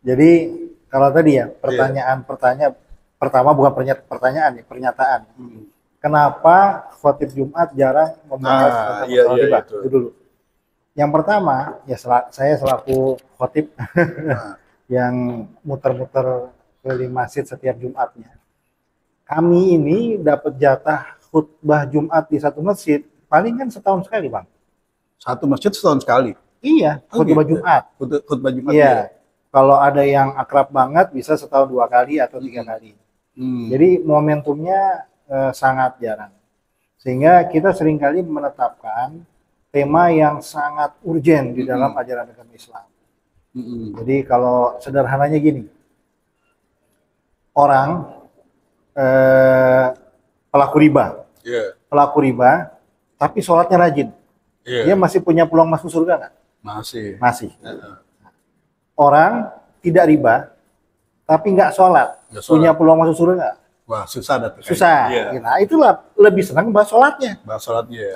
Jadi kalau tadi ya Iya. pertanyaan pertama bukan pertanyaan ya, pernyataan. Hmm. Kenapa khotib Jumat jarang membahas Ah, tentang iya masalah iya riba? itu. Itu dulu. Yang pertama, ya saya selaku khotib Nah, yang muter-muter keliling masjid setiap Jumatnya. Kami ini dapat jatah khutbah Jumat di satu masjid paling kan setahun sekali, Bang. satu masjid setahun sekali. Iya, Oh khutbah gitu. Jumat. Khutbah Jumat ya. Iya. Kalau ada yang akrab banget bisa setahun 2 kali atau 3 kali. Hmm. Jadi momentumnya sangat jarang. Sehingga kita seringkali menetapkan tema yang sangat urgen di dalam ajaran agama Islam. Hmm. Jadi kalau sederhananya gini, orang eh, pelaku riba, Iya. tapi sholatnya rajin, dia Iya. masih punya peluang masuk surga nggak? Masih. Masih. Heeh. Orang tidak riba, tapi nggak sholat, Nggak sholat. punya peluang masuk surga nggak? Wah, susah dah tuh kayaknya. Susah. Iya. Nah itulah lebih senang bahas sholatnya. Bahas sholatnya ya.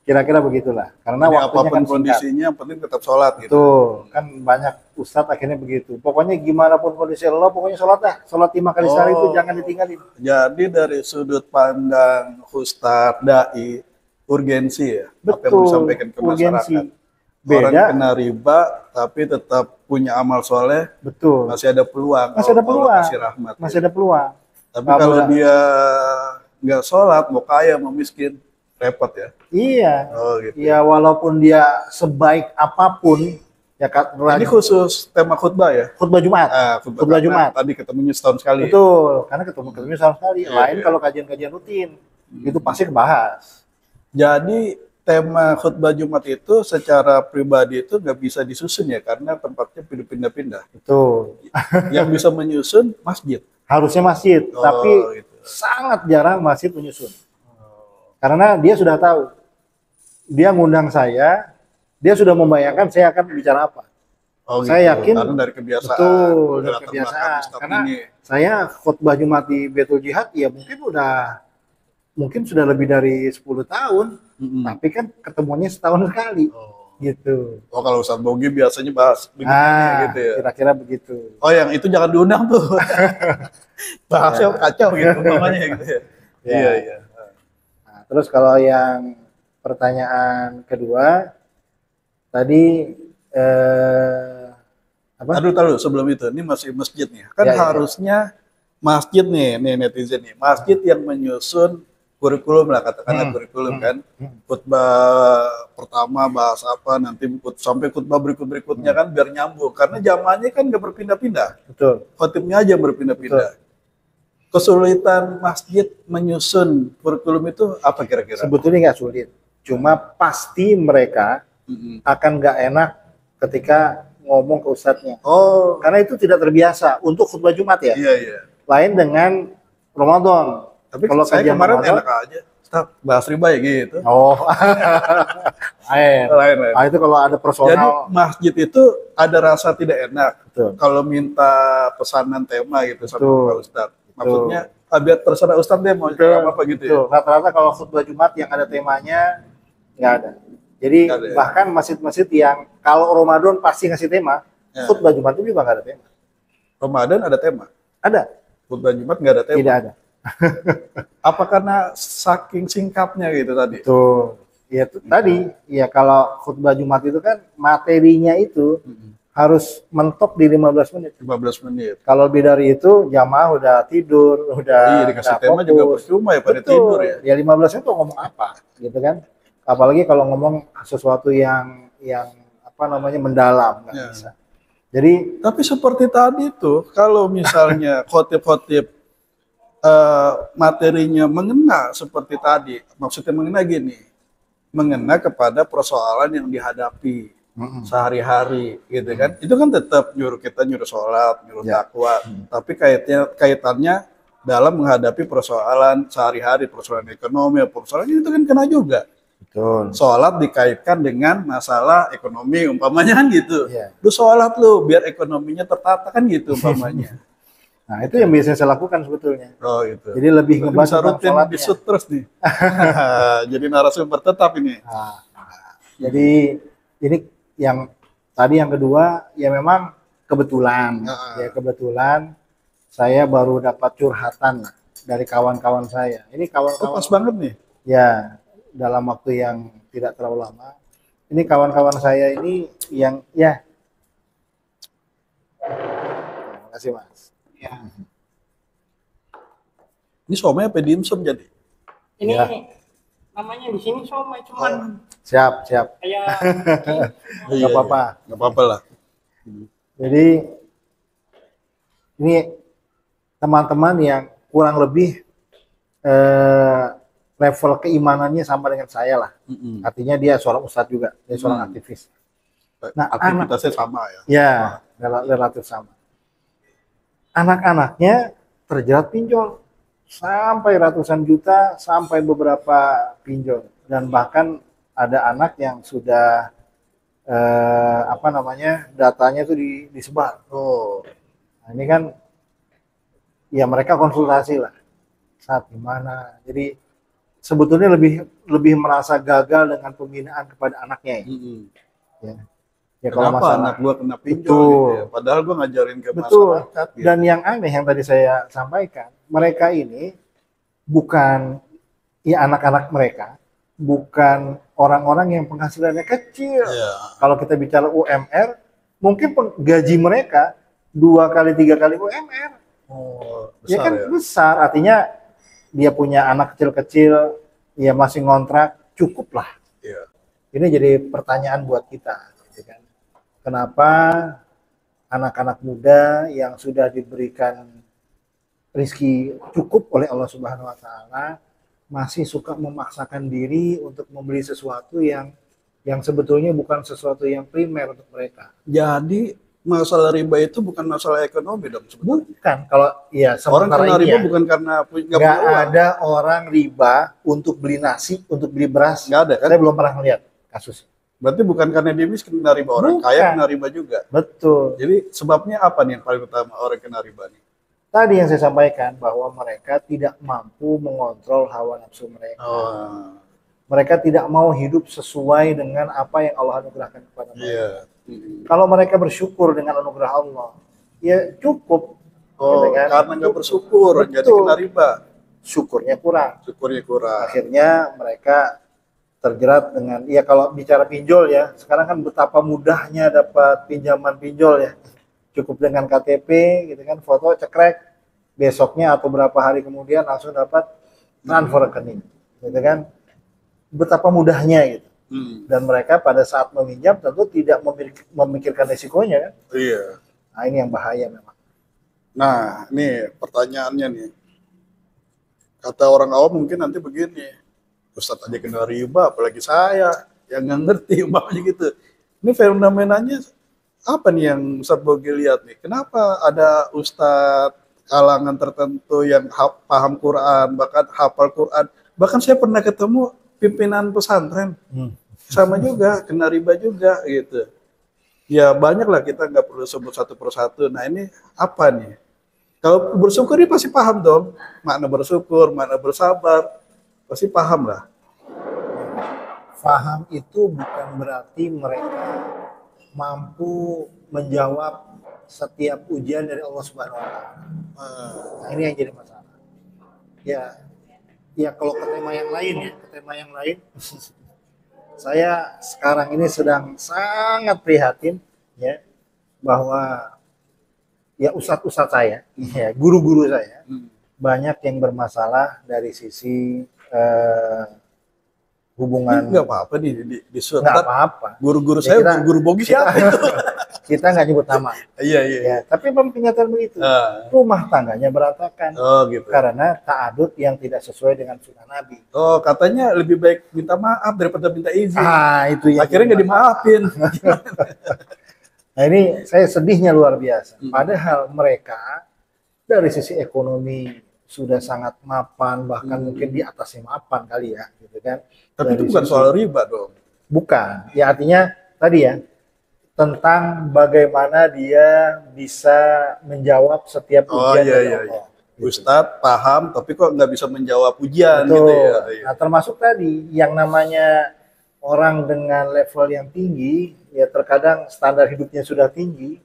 Kira-kira begitulah. Karena Jadi waktunya apapun kan singkat. kondisinya, yang penting tetap sholat gitu. Tuh, kan banyak ustadz akhirnya begitu. Pokoknya gimana pun kondisi lo, pokoknya sholat dah. Sholat 5 kali sehari itu jangan ditinggalin. Jadi dari sudut pandang Ustadz, Dai, urgensi ya, apa yang Betul, disampaikan ke urgensi. masyarakat. Orang Beda, kena riba, tapi tetap punya amal soleh, betul. masih ada peluang. Masih ada kalau Allah peluang. kasih rahmat. Masih Ya. ada peluang. Tapi Kalau kalau udah- dia nggak sholat, mau kaya, mau miskin, repot ya. Iya. Oh gitu. Ya walaupun dia sebaik apapun, ya Ini khusus tema khutbah ya? khutbah Jumat. Khutbah Khutbah karena Jumat. tadi ketemunya setahun sekali. Betul, karena ketemu sama sekali. Iya, Lain iya. kalau kajian-kajian rutin, itu pasti kebahas. Jadi tema khutbah Jumat itu secara pribadi itu nggak bisa disusun ya karena tempatnya pindah-pindah. Betul. Yang bisa menyusun masjid. Harusnya masjid, Oh, tapi gitu. sangat jarang masjid menyusun. Karena dia sudah tahu, dia ngundang saya, dia sudah membayangkan saya akan bicara apa. Oh, Saya yakin karena dari kebiasaan. betul, dari latar belakang kebiasaan. Ustadz Karena ini. saya khutbah Jumat di Baitul Jihad ya mungkin sudah lebih dari 10 tahun, tapi kan ketemunya setahun sekali. Gitu. Oh, kalau Ustadz Bogi biasanya bahas begini gitu ya. Kira-kira begitu. Oh, yang itu jangan diundang tuh. Bahasnya kacau gitu namanya gitu ya. Ya. Iya, iya. Nah, terus kalau yang pertanyaan kedua tadi apa? Taruh sebelum itu. Ini masih masjid nih. Kan Ya, ya. harusnya masjid nih netizen nih. Masjid yang menyusun kurikulum lah katakanlah kurikulum kan. Khutbah pertama bahas apa nanti sampai khutbah berikutnya kan biar nyambung karena jamaahnya kan nggak berpindah-pindah. Betul. Khotibnya aja berpindah-pindah. Kesulitan masjid menyusun kurikulum itu apa kira-kira? Sebetulnya nggak sulit. Cuma pasti mereka akan nggak enak ketika ngomong ke ustadznya. Oh, Karena itu tidak terbiasa untuk khutbah Jumat ya. iya iya. Lain dengan Ramadan. Tapi kalau saya kajian kemarin Ramadan, enak aja. Ustaz, bahas riba ya gitu. oh, lain. Lain. Ah, itu kalau ada Jadi personal, masjid itu ada rasa tidak enak. betul. Kalau minta pesanan tema gitu sama Betul. Pak Ustadz. Maksudnya biar terserah Ustadz deh mau ceramah apa gitu ya. Betul. Rata-rata kalau khutbah Jumat yang ada temanya nggak ada. Jadi Nggak ada ya? bahkan masjid-masjid yang kalau Ramadan pasti ngasih tema, Ya. khutbah Jumat itu juga nggak ada tema. Ramadan ada tema. Ada? Khutbah Jumat nggak ada tema. Tidak ada. Apa karena saking singkatnya gitu tadi? Tuh, ya tadi, ya kalau khutbah Jumat itu kan materinya itu harus mentok di 15 menit. 15 menit. Kalau lebih dari itu jamaah udah tidur, udah Iya, dikasih nggak tema juga fokus. percuma ya pada Betul. tidur ya. Ya 15 menit tuh ngomong apa, gitu kan? Apalagi kalau ngomong sesuatu yang apa namanya mendalam, nggak Ya. bisa. Jadi Tapi seperti tadi tuh, kalau misalnya khotib-khotib materinya mengena seperti tadi, maksudnya mengena gini, mengena kepada persoalan yang dihadapi sehari-hari, gitu kan? Itu kan tetap nyuruh kita nyuruh sholat, nyuruh Ya. takwa, tapi kaitannya dalam menghadapi persoalan sehari-hari, persoalan ekonomi, persoalan itu kan kena juga. betul. Sholat dikaitkan dengan masalah ekonomi, umpamanya kan gitu. Iya. Lu sholat lu biar ekonominya tertata kan gitu umpamanya. Nah itu yang biasanya saya lakukan sebetulnya. Oh gitu. Jadi lebih Berarti ngebahas bisa tentang rutin sholatnya. disut terus nih. Jadi narasumber tetap ini. Nah, jadi ini yang tadi yang kedua ya memang kebetulan, ya kebetulan saya baru dapat curhatan lah dari kawan-kawan saya. Ini Oh, kawan-kawan pas banget nih. ya dalam waktu yang tidak terlalu lama. Ini kawan-kawan saya ini yang ya, terima kasih Mas. Ya. Ini somai apa dimsum jadi? Ini Ya. namanya di sini somai cuman Siap, siap. kayak Nggak apa-apa. Nggak apa-apa lah. Jadi ini teman-teman yang kurang lebih level keimanannya sama dengan saya lah. Mm-mm. Artinya dia seorang ustadz juga, dia seorang aktivis. Nah, Aktivitasnya sama ya. Ya, relatif sama. Anak-anaknya terjerat pinjol sampai ratusan juta, sampai beberapa pinjol, dan bahkan ada anak yang sudah datanya itu disebar. Oh, Nah, ini kan ya mereka konsultasi lah saat gimana. Jadi sebetulnya lebih merasa gagal dengan pembinaan kepada anaknya ya. mm-mm. Ya, ya kalau Kenapa masalah anak gua kena pinjol Betul. gitu ya? Padahal gua ngajarin ke betul. masyarakat gitu. Dan yang aneh yang tadi saya sampaikan, mereka ini bukan ya anak-anak mereka, bukan orang-orang yang penghasilannya kecil. Iya. Kalau kita bicara UMR, mungkin gaji mereka 2 kali 3 kali UMR. Oh, Ya besar kan ya. besar, artinya dia punya anak kecil-kecil, ya masih ngontrak, cukup lah. Iya. Ini jadi pertanyaan buat kita, gitu kan. Kenapa anak-anak muda yang sudah diberikan rezeki cukup oleh Allah Subhanahu Wa Taala masih suka memaksakan diri untuk membeli sesuatu yang sebetulnya bukan sesuatu yang primer untuk mereka. Jadi masalah riba itu bukan masalah ekonomi dong sebetulnya. Bukan, kalau ya Orang sementara kena ini riba ya, bukan karena nggak nggak punya uang. ada orang riba untuk beli nasi, untuk beli beras. Nggak ada kan? Saya belum pernah melihat kasus. Berarti bukan karena dia miskin kena riba, orang Bukan. kaya kena riba juga. Betul. Jadi sebabnya apa nih yang paling utama orang kena riba nih? Tadi yang saya sampaikan bahwa mereka tidak mampu mengontrol hawa nafsu mereka. Oh, Mereka tidak mau hidup sesuai dengan apa yang Allah anugerahkan kepada mereka. iya. Kalau mereka bersyukur dengan anugerah Allah, ya cukup. Oh, Gitu kan? karena nggak bersyukur, jadi Betul. kena riba. Syukurnya kurang. Syukurnya kurang. Akhirnya mereka terjerat dengan, ya kalau bicara pinjol ya, sekarang kan betapa mudahnya dapat pinjaman pinjol ya. Cukup dengan KTP gitu kan, foto cekrek, besoknya atau berapa hari kemudian langsung dapat transfer rekening, gitu kan. Betapa mudahnya gitu. Dan mereka pada saat meminjam tentu tidak memikirkan resikonya kan. Iya. Nah ini yang bahaya memang. Nah, ini pertanyaannya nih. Kata orang awam mungkin nanti begini, Ustadz aja kena riba, apalagi saya yang nggak ngerti, umpamanya gitu. Ini fenomenanya apa nih yang Ustadz Bogi lihat nih? Kenapa ada Ustadz kalangan tertentu yang paham Quran, bahkan hafal Quran, bahkan saya pernah ketemu pimpinan pesantren, sama juga kena riba juga gitu. Ya banyak lah, kita nggak perlu sebut satu persatu. Nah ini apa nih? Kalau bersyukur dia pasti paham dong, makna bersyukur, makna bersabar, pasti paham lah. Faham itu bukan berarti mereka mampu menjawab setiap ujian dari Allah Subhanahu wa Ta'ala. Nah, ini yang jadi masalah. Ya kalau ke tema yang lain, saya sekarang ini sedang sangat prihatin ya bahwa ya ustadz-ustadz saya, ya guru-guru saya banyak yang bermasalah dari sisi hubungan. Nggak apa-apa nih di surat. Nggak apa-apa. Guru-guru Ya, saya, guru Bogi siapa itu? Kita nggak nyebut nama. Iya, iya. Ya, tapi memang kenyataan begitu. Ah. Rumah tangganya berantakan Oh gitu. karena ta'adud yang tidak sesuai dengan sunnah Nabi. Oh katanya lebih baik minta maaf daripada minta izin. Itu yang Akhirnya nggak dimaafin. Nah ini saya sedihnya luar biasa. Padahal mereka dari sisi ekonomi sudah sangat mapan, bahkan mungkin di atasnya mapan kali ya, gitu kan. Tapi itu Dari bukan sisi- soal riba dong. Bukan. Ya artinya tadi ya tentang bagaimana dia bisa menjawab setiap Oh, ujian iya, dari iya, Allah. Gitu. Ustadz paham, tapi kok nggak bisa menjawab ujian Betul. gitu ya. Iya. Nah, termasuk tadi yang namanya orang dengan level yang tinggi, ya terkadang standar hidupnya sudah tinggi,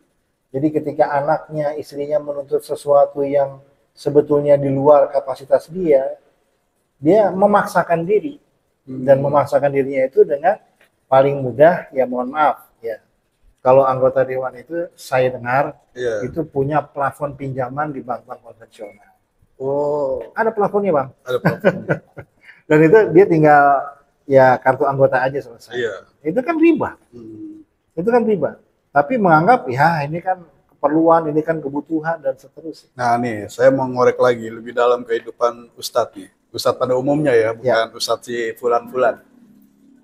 Jadi ketika anaknya, istrinya menuntut sesuatu yang sebetulnya di luar kapasitas dia memaksakan diri. Dan memaksakan dirinya itu dengan paling mudah, ya mohon maaf, ya. Kalau anggota dewan itu saya dengar Iya. itu punya plafon pinjaman di bank-bank konvensional. Oh, Ada plafonnya, Bang. ada platformnya. Dan itu dia tinggal ya kartu anggota aja selesai. Iya. Itu kan riba. Itu kan riba. Tapi menganggap ya ini kan keperluan, ini kan kebutuhan dan seterusnya. Nah nih, saya mau ngorek lagi lebih dalam kehidupan Ustadz nih. Ustadz pada umumnya ya, bukan Ustadz si Fulan-Fulan.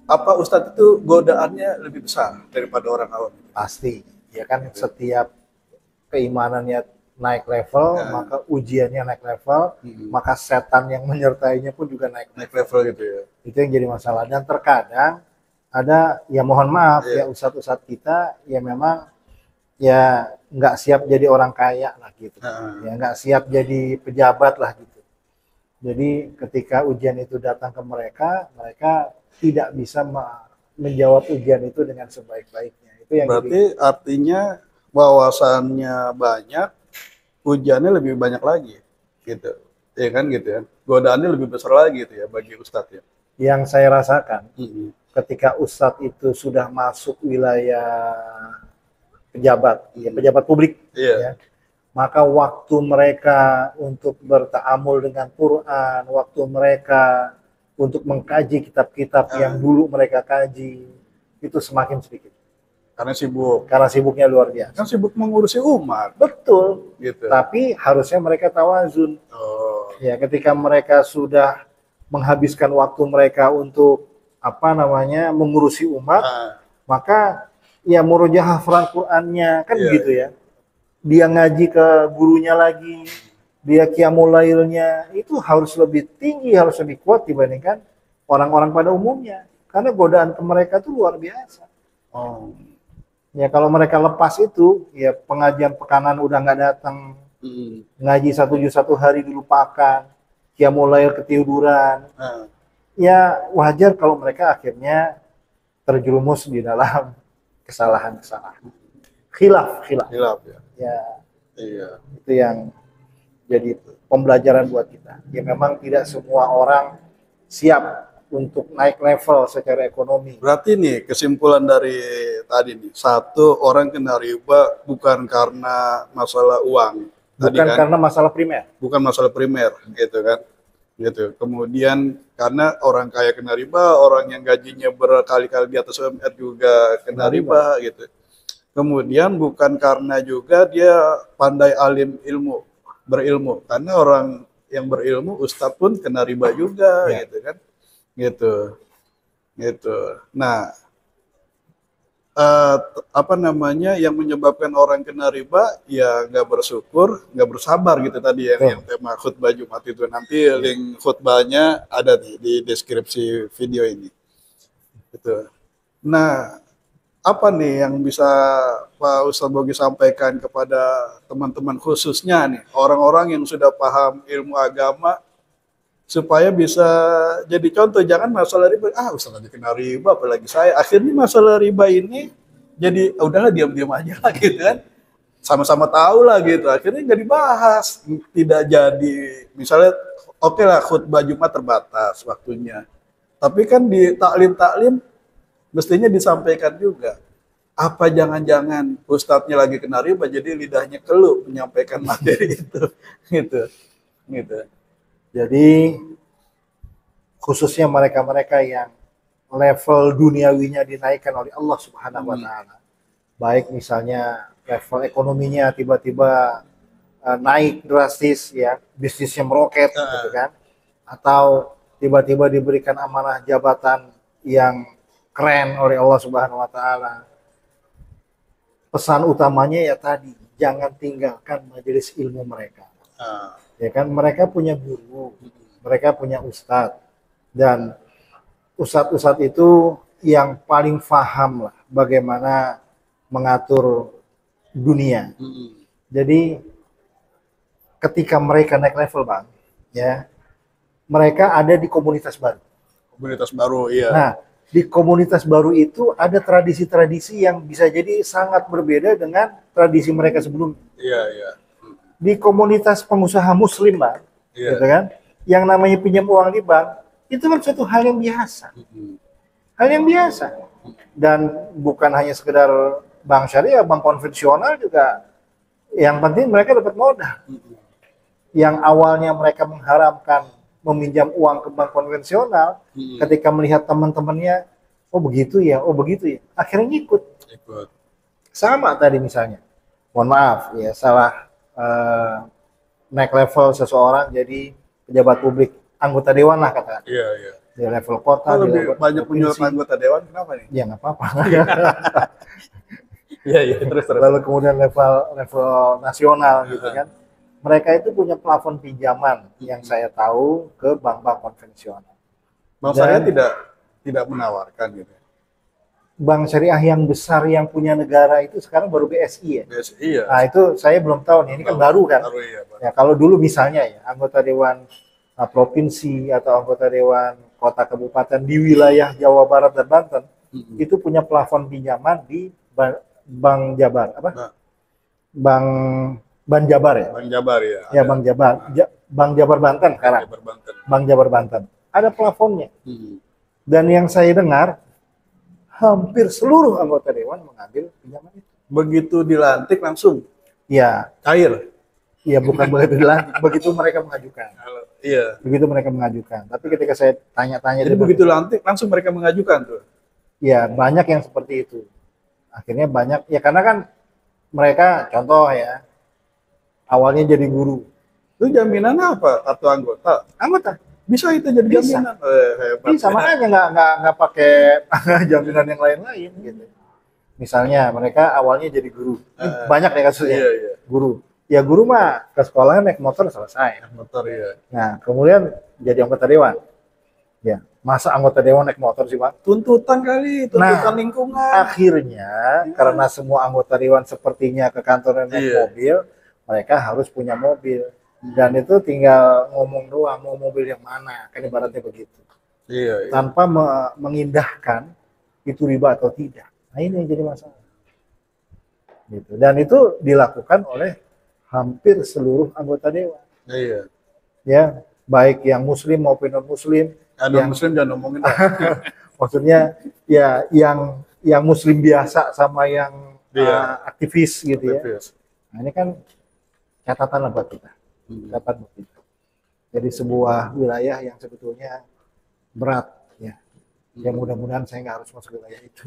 Apa Ustadz itu godaannya lebih besar daripada orang awam? Pasti. Ya kan setiap keimanannya naik level, maka ujiannya naik level, maka setan yang menyertainya pun juga naik Naik level gitu ya. Itu yang jadi masalah. Dan terkadang ada, ya mohon maaf ya ustadz-ustadz kita ya memang ya nggak siap jadi orang kaya lah gitu. Ya nggak siap jadi pejabat lah gitu. Jadi ketika ujian itu datang ke mereka, mereka tidak bisa menjawab ujian itu dengan sebaik-baiknya. Itu yang Berarti artinya wawasannya banyak, ujiannya lebih banyak lagi, gitu. Ya kan gitu ya. Godaannya lebih besar lagi gitu ya bagi Ustadz ya. yang saya rasakan ketika ustadz itu sudah masuk wilayah pejabat, ya pejabat publik, ya, maka waktu mereka untuk bertaamul dengan Quran, waktu mereka untuk mengkaji kitab-kitab yang dulu mereka kaji, itu semakin sedikit. Karena sibuk. Karena sibuknya luar biasa. Kan sibuk mengurusi umat. Betul. Gitu. Tapi harusnya mereka tawazun. Ya, ketika mereka sudah menghabiskan waktu mereka untuk mengurusi umat, maka ya murojaah hafal Qur'annya kan gitu ya. Dia ngaji ke gurunya lagi, dia qiyamul lailnya itu harus lebih tinggi, harus lebih kuat dibandingkan orang-orang pada umumnya. Karena godaan ke mereka itu luar biasa. Ya kalau mereka lepas itu, ya pengajian pekanan udah nggak datang, ngaji 1 juz 1 hari dilupakan, qiyamul lail ketiduran. Ya wajar kalau mereka akhirnya terjerumus di dalam kesalahan-kesalahan. Khilaf ya. Ya, itu yang jadi pembelajaran buat kita. Ya memang tidak semua orang siap untuk naik level secara ekonomi. Berarti nih kesimpulan dari tadi nih, satu, orang kena riba bukan karena masalah uang. Bukan karena masalah primer. Bukan masalah primer, gitu kan. Gitu. Kemudian karena orang kaya kena riba, orang yang gajinya berkali-kali di atas UMR juga kena riba, gitu. Kemudian bukan karena juga dia pandai alim berilmu. Karena orang yang berilmu, ustadz pun kena riba juga, gitu kan. Gitu. Nah, yang menyebabkan orang kena riba ya nggak bersyukur, nggak bersabar gitu tadi yang tema khutbah Jumat itu. Nanti link khutbahnya ada di deskripsi video ini. Gitu. Nah, apa nih yang bisa Pak Ustadz Bogi sampaikan kepada teman-teman khususnya nih orang-orang yang sudah paham ilmu agama supaya bisa jadi contoh, jangan masalah riba, Ustaz lagi kena riba apalagi saya, akhirnya masalah riba ini jadi udahlah diam-diam aja lah gitu kan, sama-sama tahu lah gitu, akhirnya nggak dibahas, tidak jadi, misalnya oke lah khutbah Jumat terbatas waktunya, tapi kan di taklim mestinya disampaikan juga, apa jangan-jangan ustadznya lagi kena riba jadi lidahnya keluh menyampaikan materi itu gitu. Jadi khususnya mereka-mereka yang level duniawinya dinaikkan oleh Allah Subhanahu wa taala. Baik misalnya level ekonominya tiba-tiba naik drastis ya, bisnisnya meroket gitu kan. Atau tiba-tiba diberikan amanah jabatan yang keren oleh Allah Subhanahu wa taala. Pesan utamanya ya tadi, jangan tinggalkan majelis ilmu mereka. Ya kan, mereka punya guru, mereka punya ustadz, dan ustadz-ustadz itu yang paling paham lah bagaimana mengatur dunia. Jadi ketika mereka naik level Bang, ya mereka ada di komunitas baru. Komunitas baru, iya. Nah, di komunitas baru itu ada tradisi-tradisi yang bisa jadi sangat berbeda dengan tradisi mereka sebelumnya. Iya, iya. Di komunitas pengusaha muslim, Pak, Iya. gitu kan, yang namanya pinjam uang di bank, itu kan suatu hal yang biasa. Hal yang biasa. Dan bukan hanya sekedar bank syariah, bank konvensional juga, yang penting mereka dapat modal. Yang awalnya mereka mengharapkan meminjam uang ke bank konvensional, ketika melihat teman-temannya, oh begitu ya, oh begitu ya, akhirnya ngikut. Ikut. Sama tadi misalnya, mohon maaf ya, salah naik level seseorang jadi pejabat publik, anggota dewan lah katakan, Iya, iya. di level kota, Kalau di lebih level banyak provinsi. punya anggota dewan, kenapa nih? Ya nggak apa-apa. Iya, iya. Terus. Lalu kemudian level nasional gitu kan. Mereka itu punya plafon pinjaman yang saya tahu ke bank-bank konvensional. Bang Syariah tidak menawarkan gitu. Bank syariah yang besar yang punya negara itu sekarang baru BSI ya. Iya. Nah itu saya belum tahu nih, ini kan baru kan. Baru, iya, Pak. Ya kalau dulu misalnya ya anggota dewan provinsi atau anggota dewan kota kabupaten di wilayah Jawa Barat dan Banten itu punya plafon pinjaman di Bank Jabar apa? Bank Jabar ya. Bang Jabar ya. Ya Bank Jabar, Bank Jabar Banten sekarang. Jabar Banten. Bank Jabar Banten. Ada plafonnya. Dan yang saya dengar hampir seluruh anggota dewan mengambil pinjaman itu. Begitu dilantik langsung Ya, cair. ya bukan begitu dilantik, begitu mereka mengajukan. Iya. Begitu mereka mengajukan. Tapi ketika saya tanya-tanya, Jadi begitu lantik langsung mereka mengajukan tuh. ya banyak yang seperti itu. Akhirnya banyak, ya karena kan mereka contoh ya, awalnya jadi guru. Itu jaminan apa kartu anggota? Anggota Bisa itu jadi Bisa. jaminan. Hebat. bisa, makanya nggak pakai jaminan yang lain-lain gitu. Misalnya mereka awalnya jadi guru. Ini banyak ya kasusnya. Iya, iya. Guru. Ya guru mah ke sekolah naik motor selesai. Motor ya. Nah, kemudian jadi anggota dewan. Ya, masa anggota dewan naik motor sih, Pak? Tuntutan kali, tuntutan Nah, lingkungan. Akhirnya, karena semua anggota dewan sepertinya ke kantornya naik Iya. mobil, mereka harus punya mobil. Dan itu tinggal ngomong doang, mau mobil yang mana, kan ibaratnya begitu. Iya, iya. Tanpa mengindahkan itu riba atau tidak. Nah ini yang jadi masalah. Gitu. Dan itu dilakukan oleh hampir seluruh anggota dewan. Iya. Ya, baik yang muslim maupun non muslim. Ada muslim jangan ngomongin. Maksudnya ya yang muslim biasa sama yang Iya. aktivis gitu ya. Aktivis. Nah, ini kan catatan lah buat kita. Catatan buat kita. Jadi sebuah wilayah yang sebetulnya berat ya. Ya mudah-mudahan saya nggak harus masuk wilayah itu.